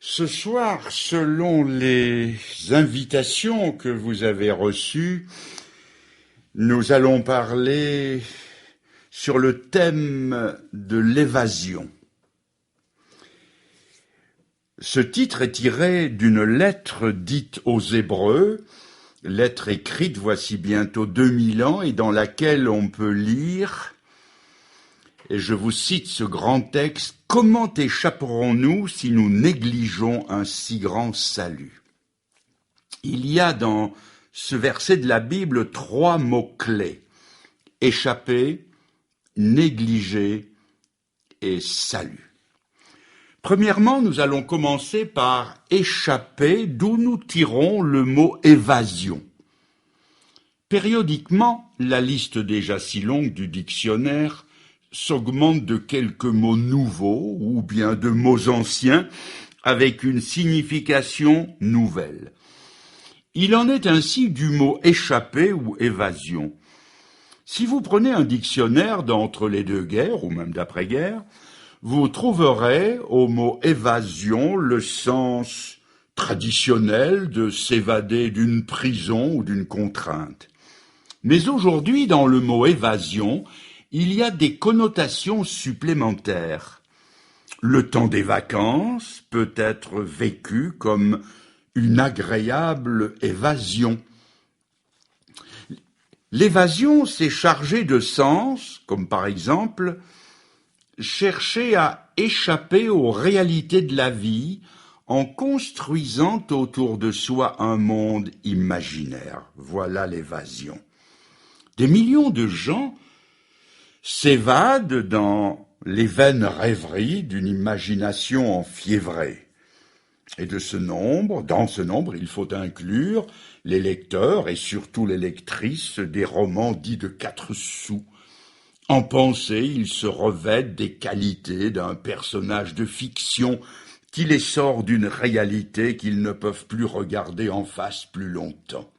Ce soir, selon les invitations que vous avez reçues, nous allons parler sur le thème de l'évasion. Ce titre est tiré d'une lettre dite aux Hébreux, lettre écrite voici bientôt 2000 ans et dans laquelle on peut lire, et je vous cite ce grand texte, « Comment échapperons-nous si nous négligeons un si grand salut ?» Il y a dans ce verset de la Bible 3 mots-clés, échapper, négliger et salut. Premièrement, nous allons commencer par échapper, d'où nous tirons le mot évasion. Périodiquement, la liste déjà si longue du dictionnaire s'augmente de quelques mots nouveaux ou bien de mots anciens avec une signification nouvelle. Il en est ainsi du mot échapper ou évasion. Si vous prenez un dictionnaire d'entre les deux guerres ou même d'après-guerre, vous trouverez au mot évasion le sens traditionnel de s'évader d'une prison ou d'une contrainte. Mais aujourd'hui, dans le mot évasion, il y a des connotations supplémentaires. Le temps des vacances peut être vécu comme une agréable évasion. L'évasion, c'est chargé de sens, comme par exemple chercher à échapper aux réalités de la vie en construisant autour de soi un monde imaginaire. Voilà l'évasion. Des millions de gens s'évadent dans les vaines rêveries d'une imagination enfiévrée. Et dans ce nombre, il faut inclure les lecteurs et surtout les lectrices des romans dits de 4 sous. En pensée, ils se revêtent des qualités d'un personnage de fiction qui les sort d'une réalité qu'ils ne peuvent plus regarder en face plus longtemps.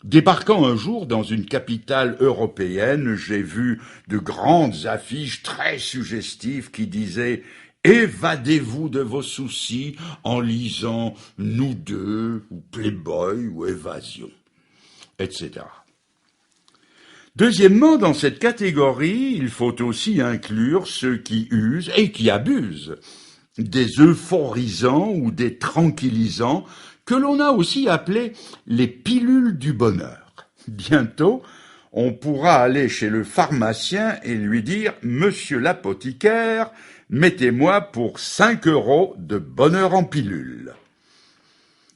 Débarquant un jour dans une capitale européenne, j'ai vu de grandes affiches très suggestives qui disaient « Évadez-vous de vos soucis en lisant Nous deux, ou Playboy, ou Évasion », etc. Deuxièmement, dans cette catégorie, il faut aussi inclure ceux qui usent et qui abusent des euphorisants ou des tranquillisants que l'on a aussi appelés les pilules du bonheur. Bientôt, on pourra aller chez le pharmacien et lui dire « Monsieur l'apothicaire, mettez-moi pour 5 € de bonheur en pilule ».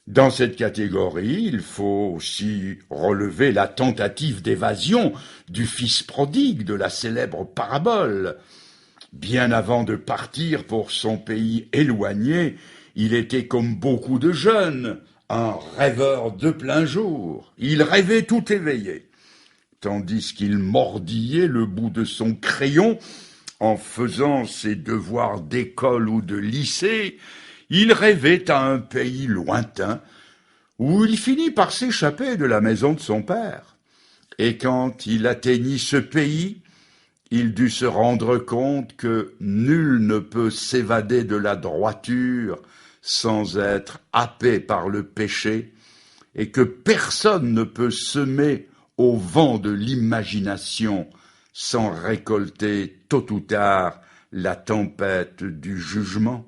Dans cette catégorie, il faut aussi relever la tentative d'évasion du fils prodigue de la célèbre parabole. Bien avant de partir pour son pays éloigné, il était comme beaucoup de jeunes, un rêveur de plein jour. Il rêvait tout éveillé, tandis qu'il mordillait le bout de son crayon en faisant ses devoirs d'école ou de lycée. Il rêvait à un pays lointain où il finit par s'échapper de la maison de son père. Et quand il atteignit ce pays, il dut se rendre compte que nul ne peut s'évader de la droiture sans être happé par le péché et que personne ne peut semer au vent de l'imagination sans récolter tôt ou tard la tempête du jugement.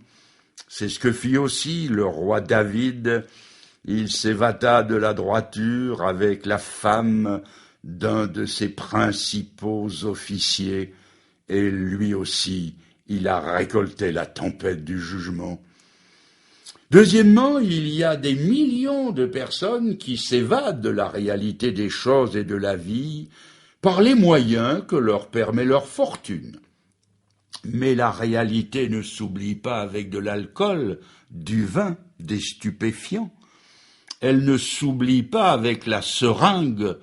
C'est ce que fit aussi le roi David. Il s'évada de la droiture avec la femme d'un de ses principaux officiers, et lui aussi, il a récolté la tempête du jugement. Deuxièmement, il y a des millions de personnes qui s'évadent de la réalité des choses et de la vie par les moyens que leur permet leur fortune. Mais la réalité ne s'oublie pas avec de l'alcool, du vin, des stupéfiants. Elle ne s'oublie pas avec la seringue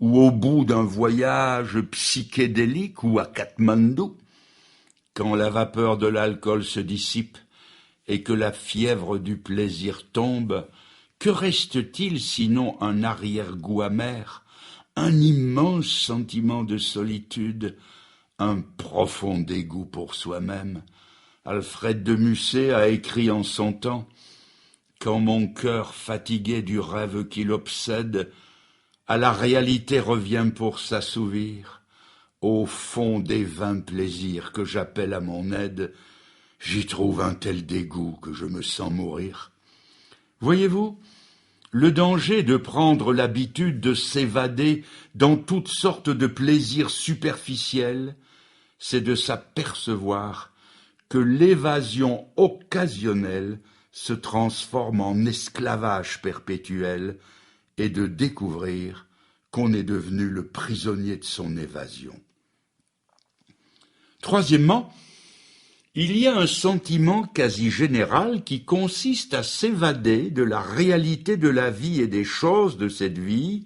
ou au bout d'un voyage psychédélique ou à Katmandou. Quand la vapeur de l'alcool se dissipe et que la fièvre du plaisir tombe, que reste-t-il sinon un arrière-goût amer, un immense sentiment de solitude, un profond dégoût pour soi-même, Alfred de Musset a écrit en son temps « Quand mon cœur fatigué du rêve qui l'obsède, à la réalité revient pour s'assouvir, au fond des vains plaisirs que j'appelle à mon aide, j'y trouve un tel dégoût que je me sens mourir. » Voyez-vous, le danger de prendre l'habitude de s'évader dans toutes sortes de plaisirs superficiels, c'est de s'apercevoir que l'évasion occasionnelle se transforme en esclavage perpétuel et de découvrir qu'on est devenu le prisonnier de son évasion. Troisièmement, il y a un sentiment quasi général qui consiste à s'évader de la réalité de la vie et des choses de cette vie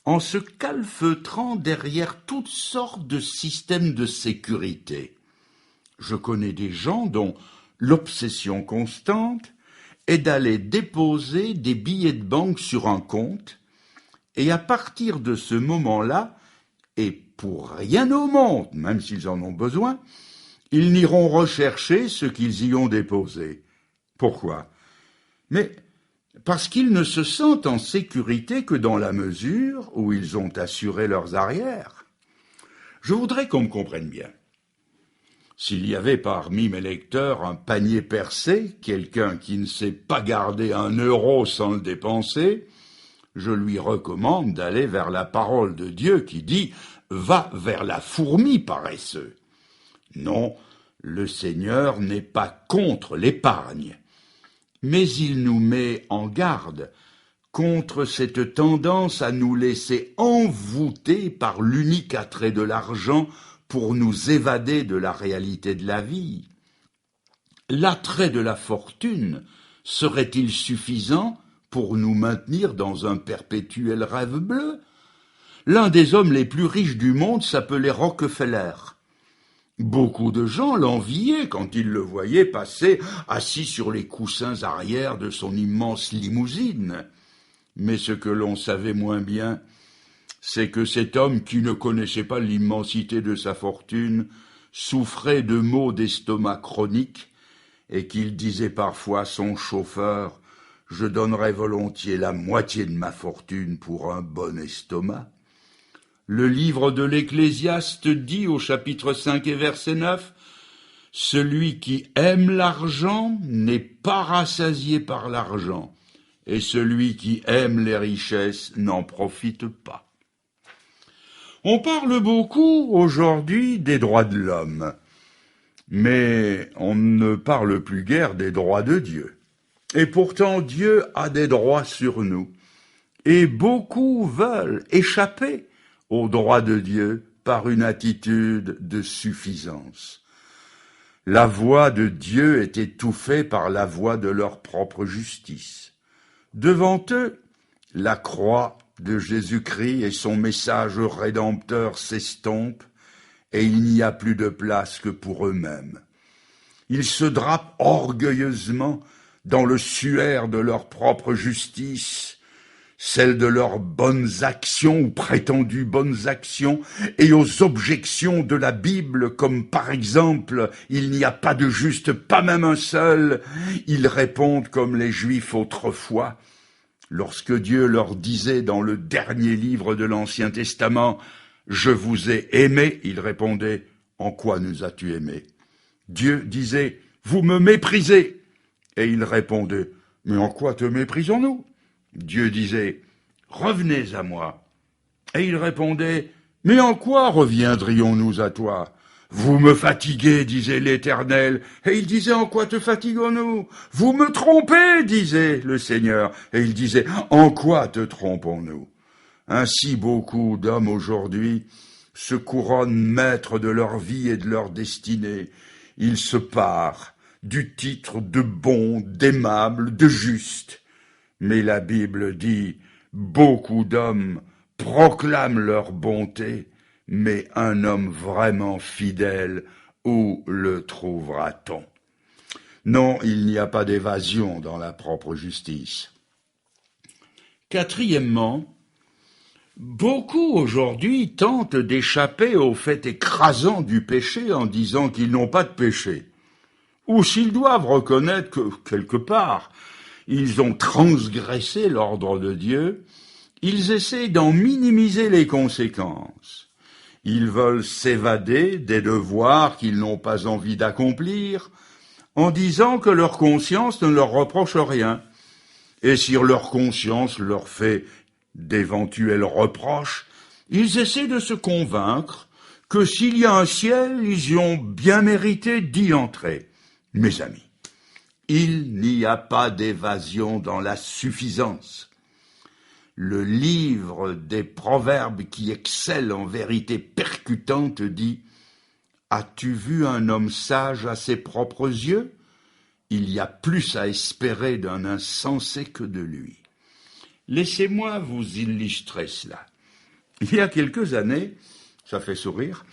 en se calfeutrant derrière toutes sortes de systèmes de sécurité. Je connais des gens dont l'obsession constante est d'aller déposer des billets de banque sur un compte et à partir de ce moment-là, et pour rien au monde, même s'ils en ont besoin, ils n'iront rechercher ce qu'ils y ont déposé. Pourquoi? Mais parce qu'ils ne se sentent en sécurité que dans la mesure où ils ont assuré leurs arrières. Je voudrais qu'on me comprenne bien. S'il y avait parmi mes lecteurs un panier percé, quelqu'un qui ne sait pas garder €1 sans le dépenser, je lui recommande d'aller vers la parole de Dieu qui dit « Va vers la fourmi paresseux ». Non, le Seigneur n'est pas contre l'épargne, mais il nous met en garde contre cette tendance à nous laisser envoûter par l'unique attrait de l'argent pour nous évader de la réalité de la vie. L'attrait de la fortune serait-il suffisant pour nous maintenir dans un perpétuel rêve bleu? L'un des hommes les plus riches du monde s'appelait Rockefeller. Beaucoup de gens l'enviaient quand ils le voyaient passer assis sur les coussins arrière de son immense limousine. Mais ce que l'on savait moins bien, c'est que cet homme qui ne connaissait pas l'immensité de sa fortune souffrait de maux d'estomac chroniques et qu'il disait parfois à son chauffeur « Je donnerais volontiers la moitié de ma fortune pour un bon estomac ». Le livre de l'Ecclésiaste dit au chapitre 5 et verset 9 « Celui qui aime l'argent n'est pas rassasié par l'argent, et celui qui aime les richesses n'en profite pas. » On parle beaucoup aujourd'hui des droits de l'homme, mais on ne parle plus guère des droits de Dieu. Et pourtant Dieu a des droits sur nous, et beaucoup veulent échapper aux droits de Dieu par une attitude de suffisance. La voix de Dieu est étouffée par la voix de leur propre justice. Devant eux, la croix de Jésus-Christ et son message rédempteur s'estompent et il n'y a plus de place que pour eux-mêmes. Ils se drapent orgueilleusement dans le suaire de leur propre justice, celle de leurs bonnes actions ou prétendues bonnes actions, et aux objections de la Bible, comme par exemple « il n'y a pas de juste, pas même un seul », ils répondent comme les Juifs autrefois. Lorsque Dieu leur disait dans le dernier livre de l'Ancien Testament « Je vous ai aimés », ils répondaient « En quoi nous as-tu aimés ?» Dieu disait « Vous me méprisez », et ils répondaient « Mais en quoi te méprisons-nous » Dieu disait « Revenez à moi ». Et ils répondaient « Mais en quoi reviendrions-nous à toi ?» Vous me fatiguez, disait l'Éternel. Et il disait, en quoi te fatiguons-nous? Vous me trompez, disait le Seigneur. Et il disait, en quoi te trompons-nous? Ainsi beaucoup d'hommes aujourd'hui se couronnent maîtres de leur vie et de leur destinée. Ils se parent du titre de bon, d'aimable, de juste. Mais la Bible dit, beaucoup d'hommes proclament leur bonté, mais un homme vraiment fidèle, où le trouvera-t-on? Non, il n'y a pas d'évasion dans la propre justice. Quatrièmement, beaucoup aujourd'hui tentent d'échapper au fait écrasant du péché en disant qu'ils n'ont pas de péché. ou s'ils doivent reconnaître que, quelque part, ils ont transgressé l'ordre de Dieu, ils essaient d'en minimiser les conséquences. Ils veulent s'évader des devoirs qu'ils n'ont pas envie d'accomplir, en disant que leur conscience ne leur reproche rien. Et si leur conscience leur fait d'éventuels reproches, ils essaient de se convaincre que s'il y a un ciel, ils y ont bien mérité d'y entrer. Mes amis, il n'y a pas d'évasion dans la suffisance. Le livre des Proverbes qui excelle en vérité percutante dit « As-tu vu un homme sage à ses propres yeux ? Il y a plus à espérer d'un insensé que de lui. » Laissez-moi vous illustrer cela. Il y a quelques années, ça fait sourire,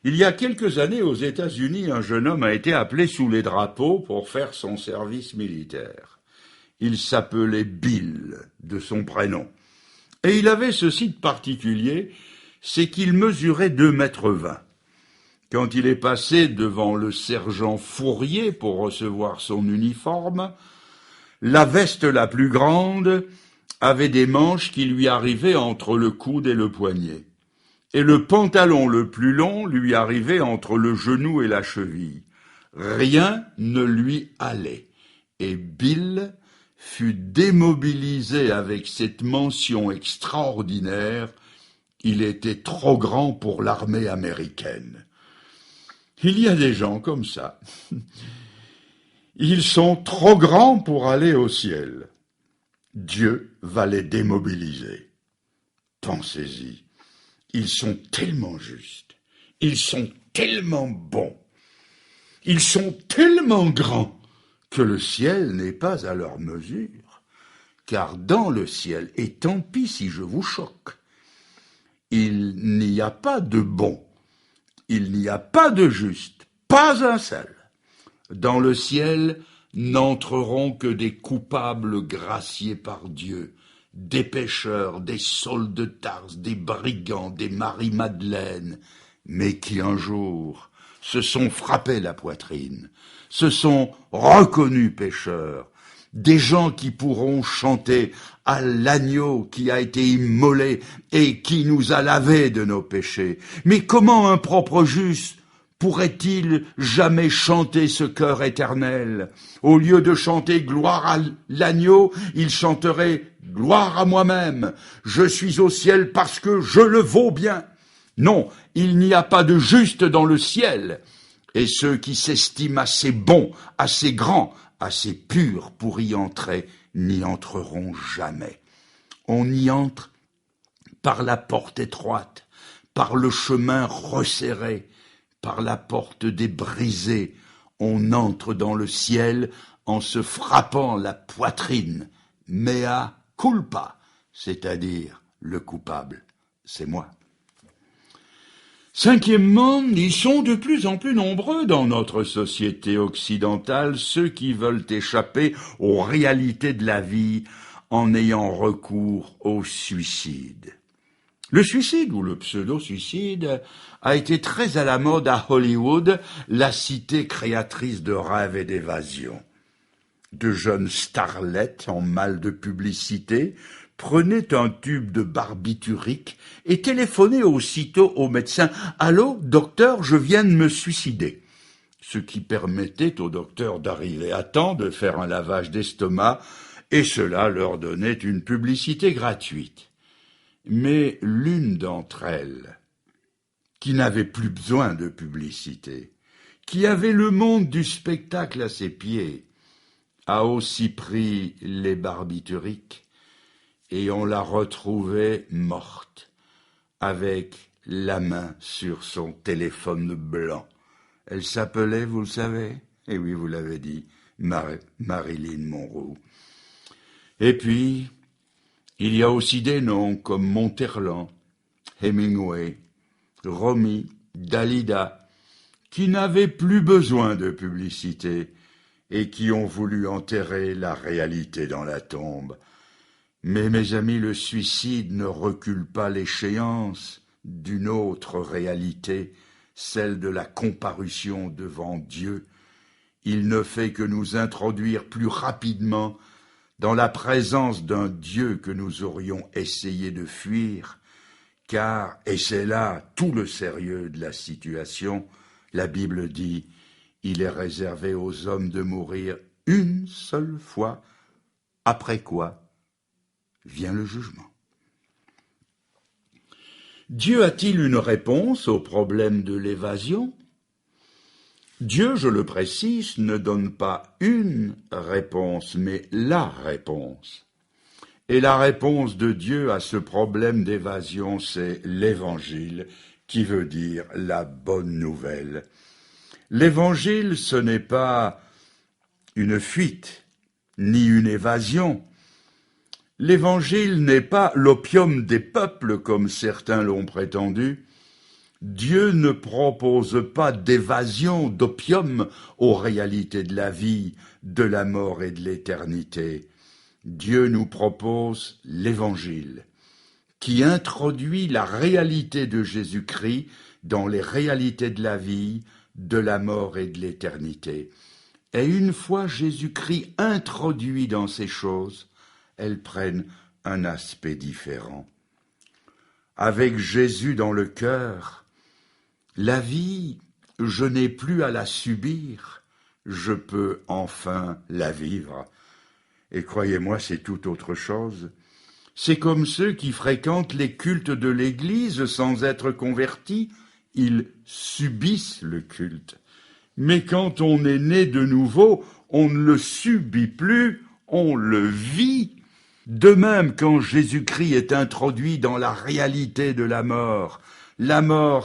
il y a quelques années aux États-Unis, un jeune homme a été appelé sous les drapeaux pour faire son service militaire. Il s'appelait Bill, de son prénom. Et il avait ceci de particulier, c'est qu'il mesurait 2,20 m. Quand il est passé devant le sergent Fourier pour recevoir son uniforme, la veste la plus grande avait des manches qui lui arrivaient entre le coude et le poignet. Et le pantalon le plus long lui arrivait entre le genou et la cheville. Rien ne lui allait. Et Bill fut démobilisé avec cette mention extraordinaire. Il était trop grand pour l'armée américaine. Il y a des gens comme ça. Ils sont trop grands pour aller au ciel. Dieu va les démobiliser. Pensez-y. Ils sont tellement justes. Ils sont tellement bons. Ils sont tellement grands que le ciel n'est pas à leur mesure. Car dans le ciel, et tant pis si je vous choque, il n'y a pas de bons. Il n'y a pas de juste, pas un seul. Dans le ciel n'entreront que des coupables graciés par Dieu, des pécheurs, des Sauls de Tarse, des brigands, des Marie-Madeleine, mais qui un jour se sont frappés la poitrine, se sont reconnus pécheurs, des gens qui pourront chanter à l'agneau qui a été immolé et qui nous a lavés de nos péchés. Mais comment un propre juste pourrait-il jamais chanter ce chœur éternel? Au lieu de chanter gloire à l'agneau, il chanterait gloire à moi-même. Je suis au ciel parce que je le vaux bien. Non, il n'y a pas de juste dans le ciel. Et ceux qui s'estiment assez bons, assez grands, assez purs pour y entrer, n'y entreront jamais. On y entre par la porte étroite, par le chemin resserré, par la porte des brisés. On entre dans le ciel en se frappant la poitrine. Mea culpa, c'est-à-dire le coupable, c'est moi. Cinquièmement, ils sont de plus en plus nombreux dans notre société occidentale, ceux qui veulent échapper aux réalités de la vie en ayant recours au suicide. Le suicide ou le pseudo-suicide a été très à la mode à Hollywood, la cité créatrice de rêves et d'évasion. De jeunes starlettes en mal de publicité prenaient un tube de barbiturique et téléphonaient aussitôt au médecin « Allô, docteur, je viens de me suicider », ce qui permettait au docteur d'arriver à temps, de faire un lavage d'estomac, et cela leur donnait une publicité gratuite. Mais l'une d'entre elles, qui n'avait plus besoin de publicité, qui avait le monde du spectacle à ses pieds, a aussi pris les barbituriques, et on la retrouvait morte, avec la main sur son téléphone blanc. Elle s'appelait, vous le savez? Eh oui, vous l'avez dit, Marilyn Monroe. Et puis, il y a aussi des noms comme Monterland, Hemingway, Romy, Dalida, qui n'avaient plus besoin de publicité et qui ont voulu enterrer la réalité dans la tombe. Mais mes amis, le suicide ne recule pas l'échéance d'une autre réalité, celle de la comparution devant Dieu. il ne fait que nous introduire plus rapidement dans la présence d'un Dieu que nous aurions essayé de fuir, car, et c'est là tout le sérieux de la situation, la Bible dit, il est réservé aux hommes de mourir une seule fois, après quoi vient le jugement. Dieu a-t-il une réponse au problème de l'évasion ? Dieu, je le précise, ne donne pas une réponse, mais la réponse. Et la réponse de Dieu à ce problème d'évasion, c'est l'Évangile, qui veut dire la bonne nouvelle. L'Évangile, ce n'est pas une fuite, ni une évasion. L'Évangile n'est pas l'opium des peuples, comme certains l'ont prétendu. Dieu ne propose pas d'évasion, d'opium aux réalités de la vie, de la mort et de l'éternité. Dieu nous propose l'Évangile, qui introduit la réalité de Jésus-Christ dans les réalités de la vie, de la mort et de l'éternité. Et une fois Jésus-Christ introduit dans ces choses, elles prennent un aspect différent. Avec Jésus dans le cœur, la vie, je n'ai plus à la subir, je peux enfin la vivre. Et croyez-moi, c'est tout autre chose. C'est comme ceux qui fréquentent les cultes de l'Église sans être convertis, ils subissent le culte. Mais quand on est né de nouveau, on ne le subit plus, on le vit. De même, quand Jésus-Christ est introduit dans la réalité de la mort,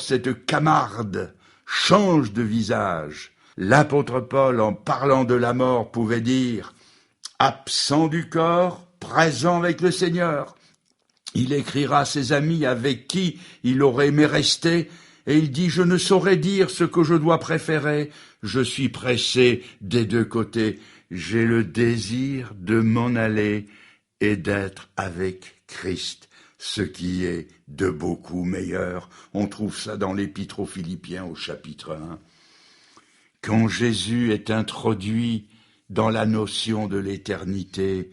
cette camarde, change de visage. L'apôtre Paul, en parlant de la mort, pouvait dire « absent du corps, présent avec le Seigneur ». Il écrira à ses amis avec qui il aurait aimé rester, et il dit « je ne saurais dire ce que je dois préférer, je suis pressé des deux côtés, j'ai le désir de m'en aller et d'être avec Christ ». Ce qui est de beaucoup meilleur. On trouve ça dans l'Épître aux Philippiens au chapitre 1. Quand Jésus est introduit dans la notion de l'éternité,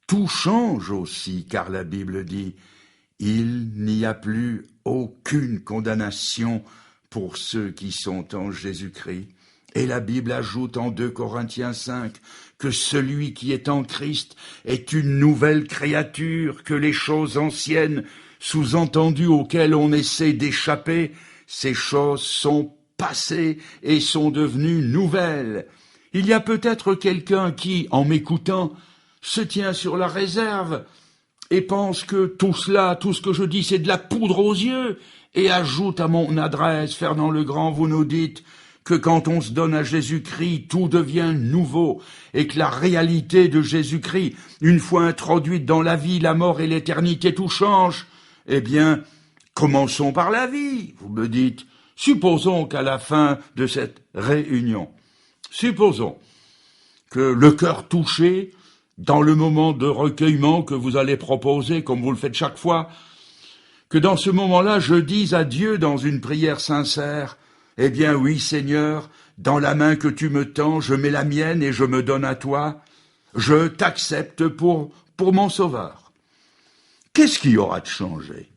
tout change aussi, car la Bible dit « Il n'y a plus aucune condamnation pour ceux qui sont en Jésus-Christ ». Et la Bible ajoute en 2 Corinthiens 5 que celui qui est en Christ est une nouvelle créature, que les choses anciennes, sous-entendues auxquelles on essaie d'échapper, ces choses sont passées et sont devenues nouvelles. Il y a peut-être quelqu'un qui, en m'écoutant, se tient sur la réserve et pense que tout cela, tout ce que je dis, c'est de la poudre aux yeux, et ajoute à mon adresse, Fernand Legrand, vous nous dites que quand on se donne à Jésus-Christ, tout devient nouveau, et que la réalité de Jésus-Christ, une fois introduite dans la vie, la mort et l'éternité, tout change. Eh bien, commençons par la vie, vous me dites. Supposons qu'à la fin de cette réunion, supposons que le cœur touché, dans le moment de recueillement que vous allez proposer, comme vous le faites chaque fois, que dans ce moment-là, je dise à Dieu dans une prière sincère, eh bien oui, Seigneur, dans la main que tu me tends, je mets la mienne et je me donne à toi. Je t'accepte pour mon sauveur. Qu'est-ce qu'il y aura de changé ?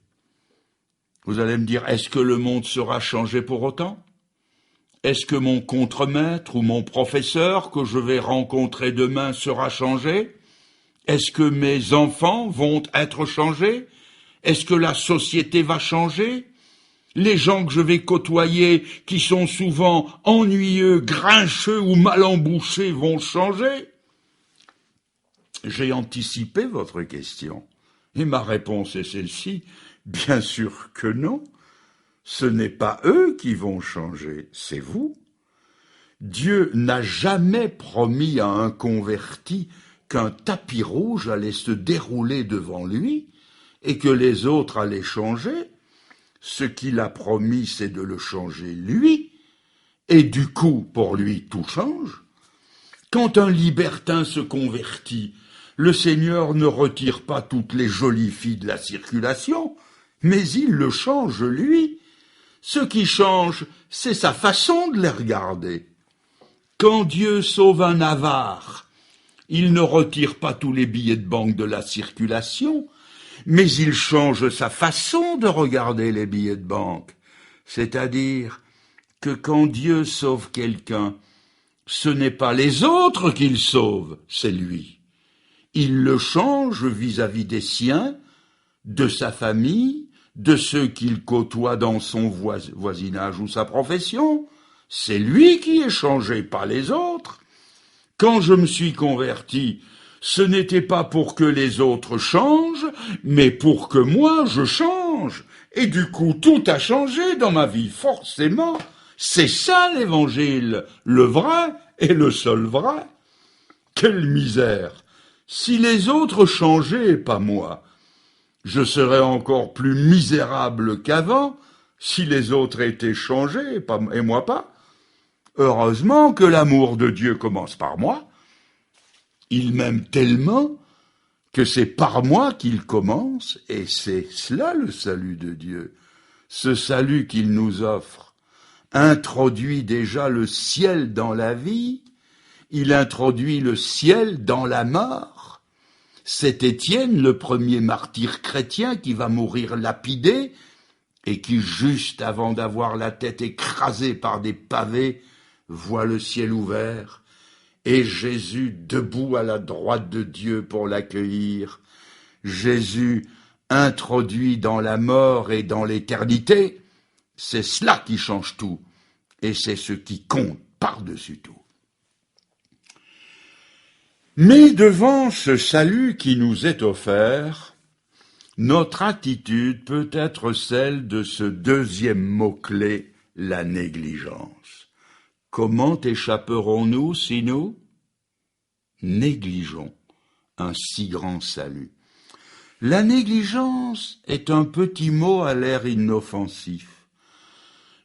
Vous allez me dire, est-ce que le monde sera changé pour autant ? Est-ce que mon contremaître ou mon professeur que je vais rencontrer demain sera changé ? Est-ce que mes enfants vont être changés ? Est-ce que la société va changer ? Les gens que je vais côtoyer, qui sont souvent ennuyeux, grincheux ou mal embouchés, vont changer ? J'ai anticipé votre question, et ma réponse est celle-ci. Bien sûr que non. Ce n'est pas eux qui vont changer, c'est vous. Dieu n'a jamais promis à un converti qu'un tapis rouge allait se dérouler devant lui et que les autres allaient changer. Ce qu'il a promis, c'est de le changer lui, et du coup, pour lui, tout change. Quand un libertin se convertit, le Seigneur ne retire pas toutes les jolies filles de la circulation, mais il le change lui. Ce qui change, c'est sa façon de les regarder. Quand Dieu sauve un avare, il ne retire pas tous les billets de banque de la circulation, mais il change sa façon de regarder les billets de banque. C'est-à-dire que quand Dieu sauve quelqu'un, ce n'est pas les autres qu'il sauve, c'est lui. Il le change vis-à-vis des siens, de sa famille, de ceux qu'il côtoie dans son voisinage ou sa profession. C'est lui qui est changé, pas les autres. Quand je me suis converti, ce n'était pas pour que les autres changent, mais pour que moi je change. Et du coup, tout a changé dans ma vie, forcément. C'est ça l'évangile, le vrai et le seul vrai. Quelle misère! Si les autres changeaient et pas moi, je serais encore plus misérable qu'avant si les autres étaient changés et moi pas. Heureusement que l'amour de Dieu commence par moi. Il m'aime tellement que c'est par moi qu'il commence, et c'est cela le salut de Dieu. Ce salut qu'il nous offre introduit déjà le ciel dans la vie, il introduit le ciel dans la mort. C'est Étienne, le premier martyr chrétien, qui va mourir lapidé, et qui, juste avant d'avoir la tête écrasée par des pavés, voit le ciel ouvert, et Jésus debout à la droite de Dieu pour l'accueillir. Jésus introduit dans la mort et dans l'éternité, c'est cela qui change tout, et c'est ce qui compte par-dessus tout. Mais devant ce salut qui nous est offert, notre attitude peut être celle de ce deuxième mot-clé, la négligence. Comment échapperons-nous si nous négligeons un si grand salut? La négligence est un petit mot à l'air inoffensif.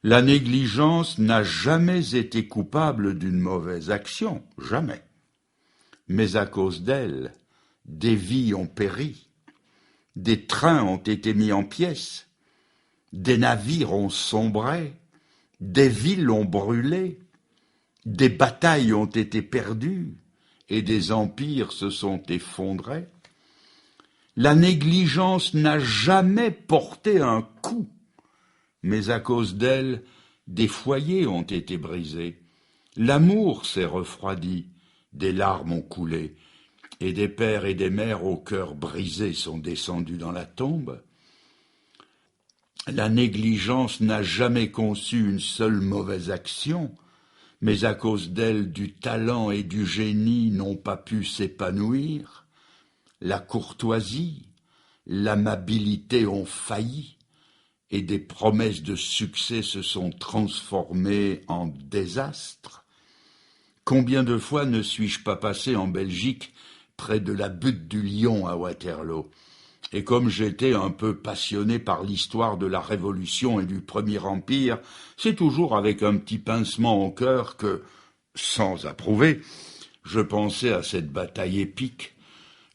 La négligence n'a jamais été coupable d'une mauvaise action, jamais. Mais à cause d'elle, des vies ont péri, des trains ont été mis en pièces, des navires ont sombré, des villes ont brûlé, des batailles ont été perdues et des empires se sont effondrés. La négligence n'a jamais porté un coup, mais à cause d'elle, des foyers ont été brisés. L'amour s'est refroidi, des larmes ont coulé, et des pères et des mères au cœur brisé sont descendus dans la tombe. La négligence n'a jamais conçu une seule mauvaise action, mais à cause d'elle, du talent et du génie n'ont pas pu s'épanouir. La courtoisie, l'amabilité ont failli, et des promesses de succès se sont transformées en désastres. Combien de fois ne suis-je pas passé en Belgique près de la butte du Lion à Waterloo? Et comme j'étais un peu passionné par l'histoire de la Révolution et du Premier Empire, c'est toujours avec un petit pincement au cœur que, sans approuver, je pensais à cette bataille épique.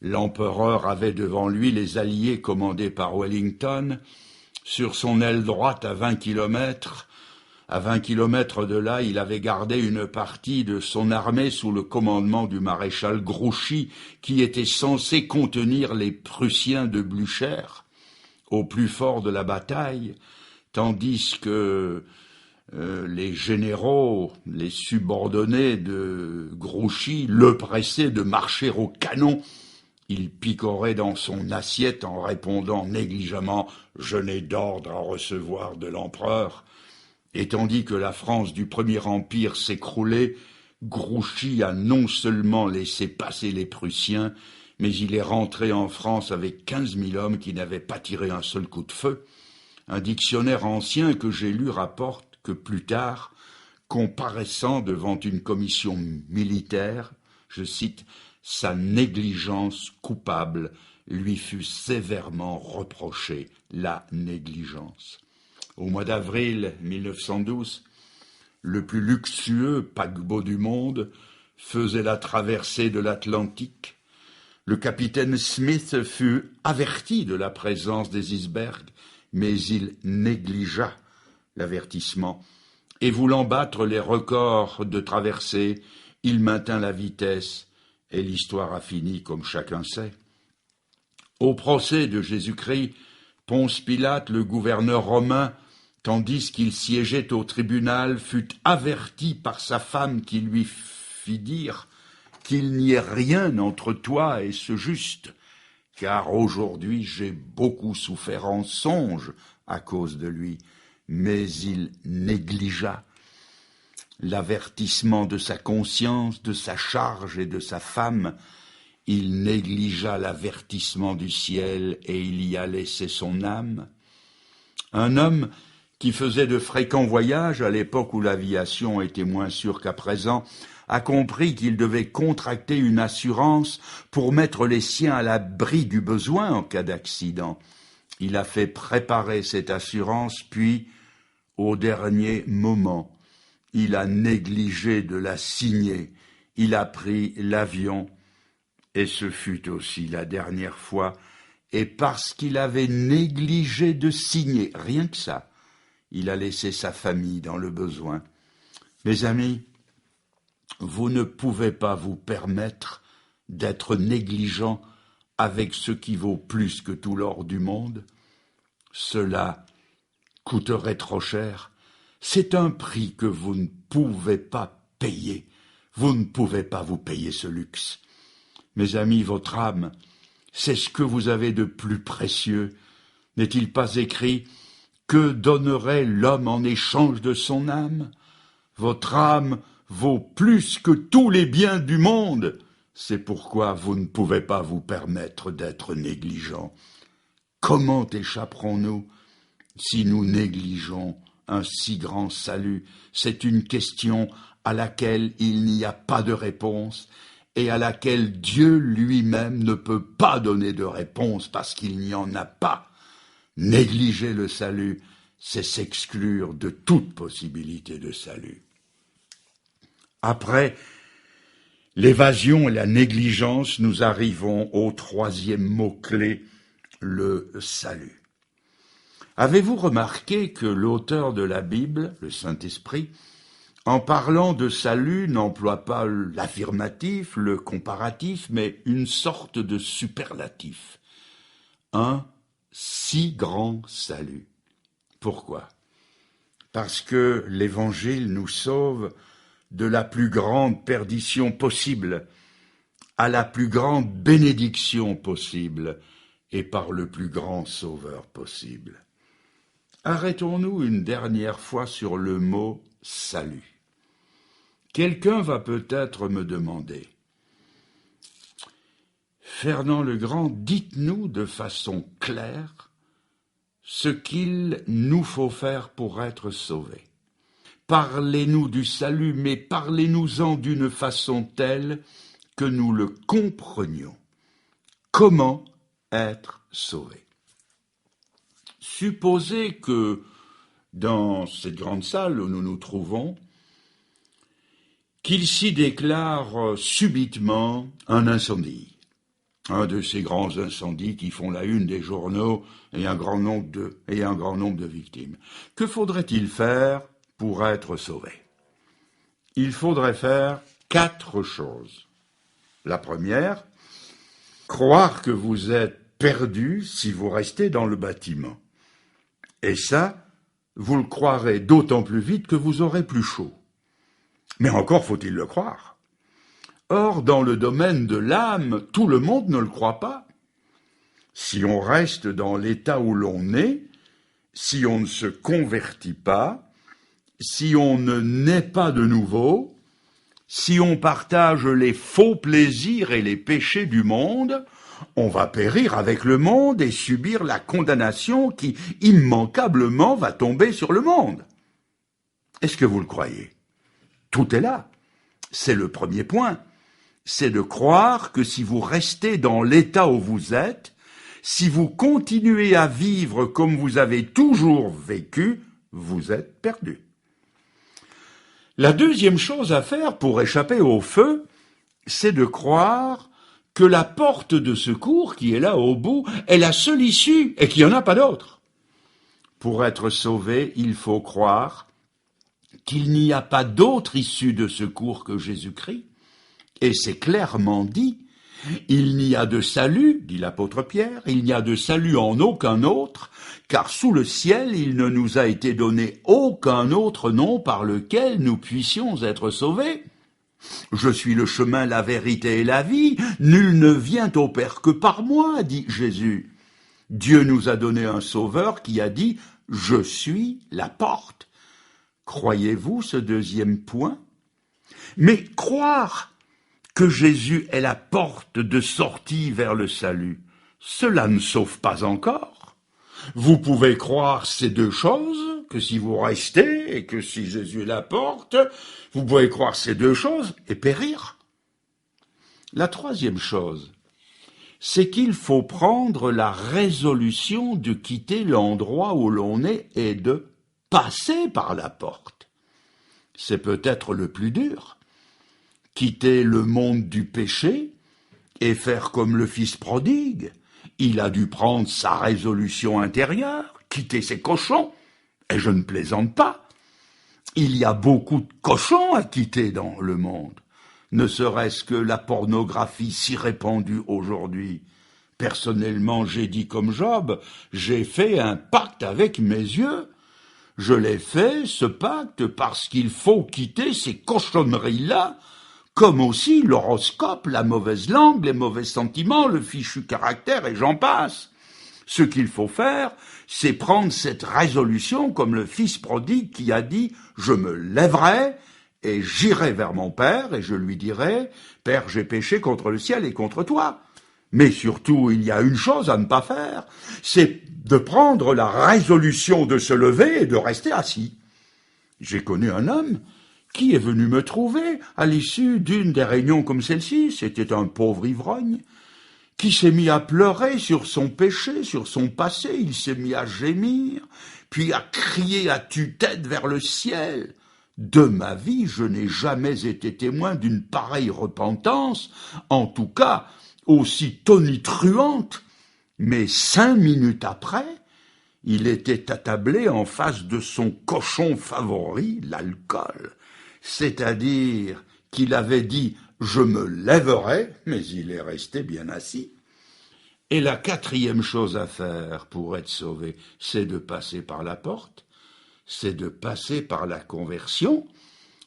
L'empereur avait devant lui les alliés commandés par Wellington. Sur son aile droite, à 20 kilomètres de là, il avait gardé une partie de son armée sous le commandement du maréchal Grouchy, qui était censé contenir les Prussiens de Blücher au plus fort de la bataille, tandis que les généraux, les subordonnés de Grouchy, le pressaient de marcher au canon. Il picorait dans son assiette en répondant négligemment « Je n'ai d'ordre à recevoir de l'empereur ». Et tandis que la France du Premier Empire s'écroulait, Grouchy a non seulement laissé passer les Prussiens, mais il est rentré en France avec 15 000 hommes qui n'avaient pas tiré un seul coup de feu. Un dictionnaire ancien que j'ai lu rapporte que plus tard, comparaissant devant une commission militaire, je cite, « sa négligence coupable lui fut sévèrement reprochée, la négligence ». Au mois d'avril 1912, le plus luxueux paquebot du monde faisait la traversée de l'Atlantique. Le capitaine Smith fut averti de la présence des icebergs, mais il négligea l'avertissement et voulant battre les records de traversée, il maintint la vitesse, et l'histoire a fini comme chacun sait. Au procès de Jésus-Christ, Ponce Pilate, le gouverneur romain, tandis qu'il siégeait au tribunal, fut averti par sa femme qui lui fit dire qu'il n'y ait rien entre toi et ce juste, car aujourd'hui j'ai beaucoup souffert en songe à cause de lui. Mais il négligea l'avertissement de sa conscience, de sa charge et de sa femme. Il négligea l'avertissement du ciel et il y a laissé son âme. Un homme qui faisait de fréquents voyages à l'époque où l'aviation était moins sûre qu'à présent, a compris qu'il devait contracter une assurance pour mettre les siens à l'abri du besoin en cas d'accident. Il a fait préparer cette assurance, puis, au dernier moment, il a négligé de la signer. Il a pris l'avion, et ce fut aussi la dernière fois, et parce qu'il avait négligé de signer, rien que ça, il a laissé sa famille dans le besoin. Mes amis, vous ne pouvez pas vous permettre d'être négligent avec ce qui vaut plus que tout l'or du monde. Cela coûterait trop cher. C'est un prix que vous ne pouvez pas payer. Vous ne pouvez pas vous payer ce luxe. Mes amis, votre âme, c'est ce que vous avez de plus précieux. N'est-il pas écrit « Que donnerait l'homme en échange de son âme ?» Votre âme vaut plus que tous les biens du monde. C'est pourquoi vous ne pouvez pas vous permettre d'être négligent. Comment échapperons-nous si nous négligeons un si grand salut? C'est une question à laquelle il n'y a pas de réponse et à laquelle Dieu lui-même ne peut pas donner de réponse parce qu'il n'y en a pas. Négliger le salut, c'est s'exclure de toute possibilité de salut. Après l'évasion et la négligence, nous arrivons au troisième mot-clé, le salut. Avez-vous remarqué que l'auteur de la Bible, le Saint-Esprit, en parlant de salut, n'emploie pas l'affirmatif, le comparatif, mais une sorte de superlatif. Un si grand salut. Pourquoi? Parce que l'Évangile nous sauve de la plus grande perdition possible à la plus grande bénédiction possible et par le plus grand sauveur possible. Arrêtons-nous une dernière fois sur le mot « salut ». Quelqu'un va peut-être me demander « Fernand le Grand, dites-nous de façon claire ce qu'il nous faut faire pour être sauvés. Parlez-nous du salut, mais parlez-nous-en d'une façon telle que nous le comprenions. Comment être sauvé? Supposez que dans cette grande salle où nous nous trouvons, qu'il s'y déclare subitement un incendie. Un de ces grands incendies qui font la une des journaux et un grand nombre de victimes. Que faudrait-il faire pour être sauvé? Il faudrait faire 4 choses. La première, croire que vous êtes perdu si vous restez dans le bâtiment. Et ça, vous le croirez d'autant plus vite que vous aurez plus chaud. Mais encore faut-il le croire. Or, dans le domaine de l'âme, tout le monde ne le croit pas. Si on reste dans l'état où l'on est, si on ne se convertit pas, si on ne naît pas de nouveau, si on partage les faux plaisirs et les péchés du monde, on va périr avec le monde et subir la condamnation qui, immanquablement, va tomber sur le monde. Est-ce que vous le croyez? Tout est là. C'est le premier point. C'est de croire que si vous restez dans l'état où vous êtes, si vous continuez à vivre comme vous avez toujours vécu, vous êtes perdu. La deuxième chose à faire pour échapper au feu, c'est de croire que la porte de secours qui est là au bout est la seule issue et qu'il n'y en a pas d'autre. Pour être sauvé, il faut croire qu'il n'y a pas d'autre issue de secours que Jésus-Christ. Et c'est clairement dit. Il n'y a de salut, dit l'apôtre Pierre, il n'y a de salut en aucun autre, car sous le ciel il ne nous a été donné aucun autre nom par lequel nous puissions être sauvés. Je suis le chemin, la vérité et la vie, nul ne vient au Père que par moi, dit Jésus. Dieu nous a donné un sauveur qui a dit « Je suis la porte ». Croyez-vous ce deuxième point? Mais croire que Jésus est la porte de sortie vers le salut, cela ne sauve pas encore. Vous pouvez croire ces deux choses, que si vous restez et que si Jésus est la porte, vous pouvez croire ces deux choses et périr. La troisième chose, c'est qu'il faut prendre la résolution de quitter l'endroit où l'on est et de passer par la porte. C'est peut-être le plus dur. Quitter le monde du péché et faire comme le fils prodigue. Il a dû prendre sa résolution intérieure, quitter ses cochons, et je ne plaisante pas. Il y a beaucoup de cochons à quitter dans le monde, ne serait-ce que la pornographie si répandue aujourd'hui. Personnellement, j'ai dit comme Job, j'ai fait un pacte avec mes yeux. Je l'ai fait, ce pacte, parce qu'il faut quitter ces cochonneries-là, comme aussi l'horoscope, la mauvaise langue, les mauvais sentiments, le fichu caractère, et j'en passe. Ce qu'il faut faire, c'est prendre cette résolution comme le fils prodigue qui a dit « Je me lèverai et j'irai vers mon père et je lui dirai « Père, j'ai péché contre le ciel et contre toi ». Mais surtout, il y a une chose à ne pas faire, c'est de prendre la résolution de se lever et de rester assis. J'ai connu un homme qui est venu me trouver à l'issue d'une des réunions comme celle-ci, c'était un pauvre ivrogne, qui s'est mis à pleurer sur son péché, sur son passé, il s'est mis à gémir, puis à crier à tue-tête vers le ciel. De ma vie, je n'ai jamais été témoin d'une pareille repentance, en tout cas aussi tonitruante, mais 5 minutes après, il était attablé en face de son cochon favori, l'alcool. C'est-à-dire qu'il avait dit « je me lèverai », mais il est resté bien assis. Et la quatrième chose à faire pour être sauvé, c'est de passer par la porte, c'est de passer par la conversion,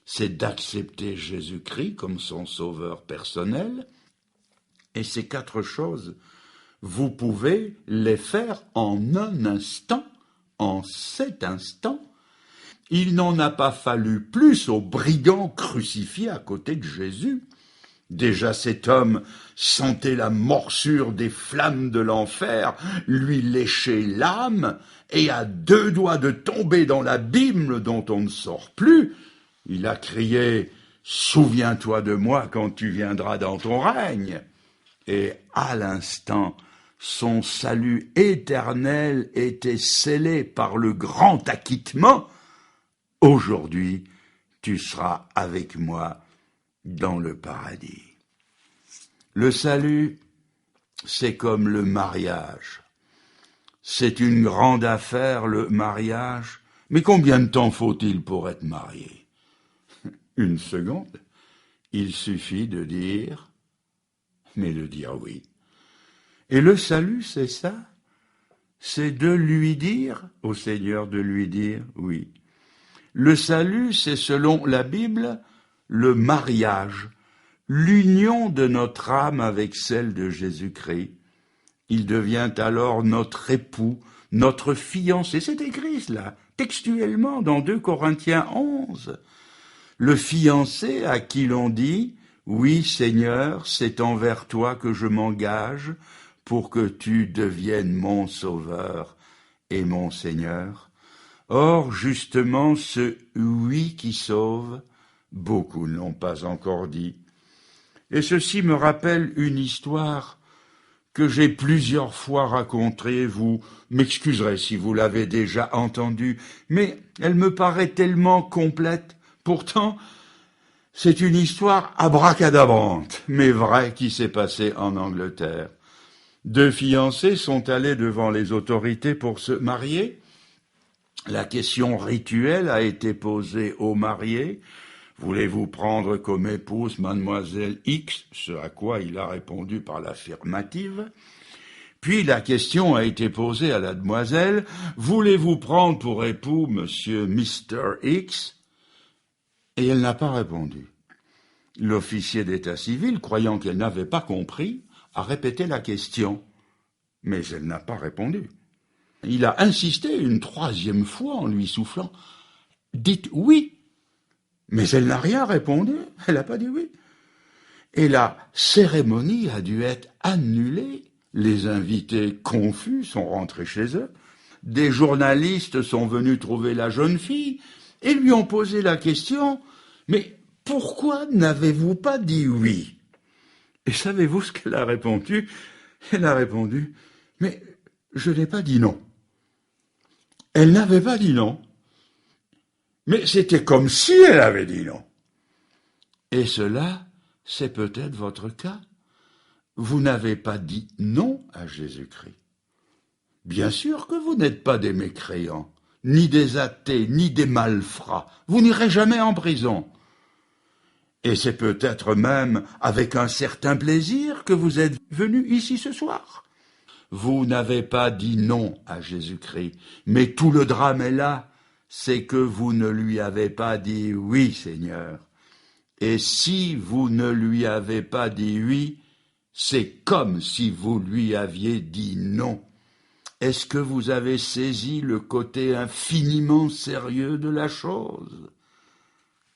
c'est d'accepter Jésus-Christ comme son sauveur personnel. Et ces 4 choses, vous pouvez les faire en un instant, en cet instant. Il n'en a pas fallu plus au brigand crucifié à côté de Jésus. Déjà cet homme sentait la morsure des flammes de l'enfer lui lécher l'âme, et à 2 doigts de tomber dans l'abîme dont on ne sort plus, il a crié « Souviens-toi de moi quand tu viendras dans ton règne ». Et à l'instant, son salut éternel était scellé par le grand acquittement. Aujourd'hui, tu seras avec moi dans le paradis. Le salut, c'est comme le mariage. C'est une grande affaire, le mariage. Mais combien de temps faut-il pour être marié? 1 seconde. Il suffit de dire, mais de dire oui. Et le salut, c'est ça. C'est de lui dire, au Seigneur, de lui dire oui. Le salut, c'est selon la Bible, le mariage, l'union de notre âme avec celle de Jésus-Christ. Il devient alors notre époux, notre fiancé. C'est écrit là, textuellement dans 2 Corinthiens 11. Le fiancé à qui l'on dit « Oui, Seigneur, c'est envers toi que je m'engage pour que tu deviennes mon sauveur et mon Seigneur. » Or, justement, ce « oui » qui sauve, beaucoup ne l'ont pas encore dit. Et ceci me rappelle une histoire que j'ai plusieurs fois racontée. Vous m'excuserez si vous l'avez déjà entendue, mais elle me paraît tellement complète. Pourtant, c'est une histoire abracadabrante, mais vraie, qui s'est passée en Angleterre. 2 fiancés sont allés devant les autorités pour se marier. La question rituelle a été posée au marié. Voulez-vous prendre comme épouse mademoiselle X? Ce à quoi il a répondu par l'affirmative. Puis la question a été posée à la demoiselle. Voulez-vous prendre pour époux monsieur Mr. X? Et elle n'a pas répondu. L'officier d'état civil, croyant qu'elle n'avait pas compris, a répété la question. Mais elle n'a pas répondu. Il a insisté une troisième fois en lui soufflant. Dites oui. Mais elle n'a rien répondu. Elle n'a pas dit oui. Et la cérémonie a dû être annulée. Les invités confus sont rentrés chez eux. Des journalistes sont venus trouver la jeune fille et lui ont posé la question « Mais pourquoi n'avez-vous pas dit oui ?» Et savez-vous ce qu'elle a répondu? Elle a répondu « Mais je n'ai pas dit non. » Elle n'avait pas dit non. Mais c'était comme si elle avait dit non. Et cela, c'est peut-être votre cas. Vous n'avez pas dit non à Jésus-Christ. Bien sûr que vous n'êtes pas des mécréants, ni des athées, ni des malfrats. Vous n'irez jamais en prison. Et c'est peut-être même avec un certain plaisir que vous êtes venu ici ce soir. Vous n'avez pas dit non à Jésus-Christ, mais tout le drame est là, c'est que vous ne lui avez pas dit oui, Seigneur. Et si vous ne lui avez pas dit oui, c'est comme si vous lui aviez dit non. Est-ce que vous avez saisi le côté infiniment sérieux de la chose?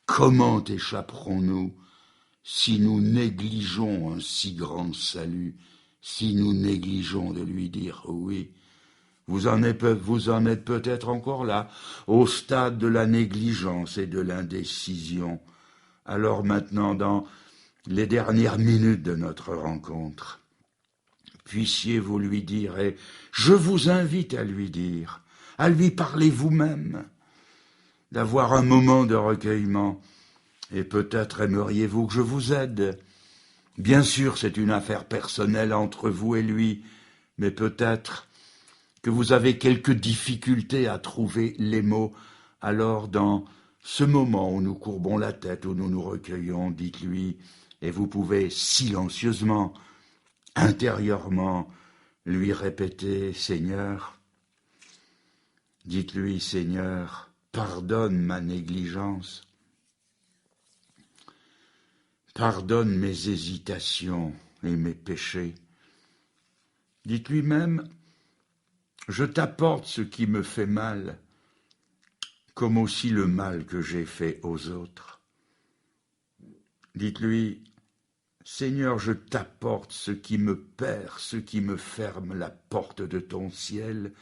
Comment échapperons-nous si nous négligeons un si grand salut, si nous négligeons de lui dire oui? Vous en êtes peut-être encore là, au stade de la négligence et de l'indécision. Alors maintenant, dans les dernières minutes de notre rencontre, puissiez-vous lui dire, et je vous invite à lui parler vous-même, d'avoir un moment de recueillement, et peut-être aimeriez-vous que je vous aide. Bien sûr, c'est une affaire personnelle entre vous et lui, mais peut-être que vous avez quelques difficultés à trouver les mots. Alors, dans ce moment où nous courbons la tête, où nous nous recueillons, dites-lui, et vous pouvez silencieusement, intérieurement, lui répéter, Seigneur, dites-lui, Seigneur, pardonne ma négligence, pardonne mes hésitations et mes péchés. Dites-lui même, je t'apporte ce qui me fait mal, comme aussi le mal que j'ai fait aux autres. Dites-lui, Seigneur, je t'apporte ce qui me perd, ce qui me ferme la porte de ton ciel.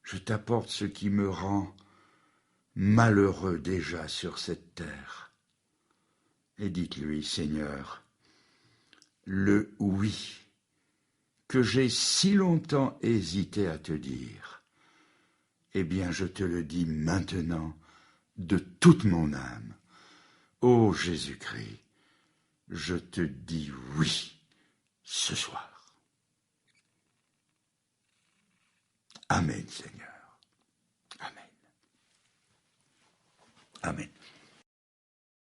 Je t'apporte ce qui me rend malheureux déjà sur cette terre. Et dites-lui, Seigneur, le oui que j'ai si longtemps hésité à te dire, eh bien je te le dis maintenant de toute mon âme. Ô Jésus-Christ, je te dis oui ce soir. Amen, Seigneur. Amen. Amen.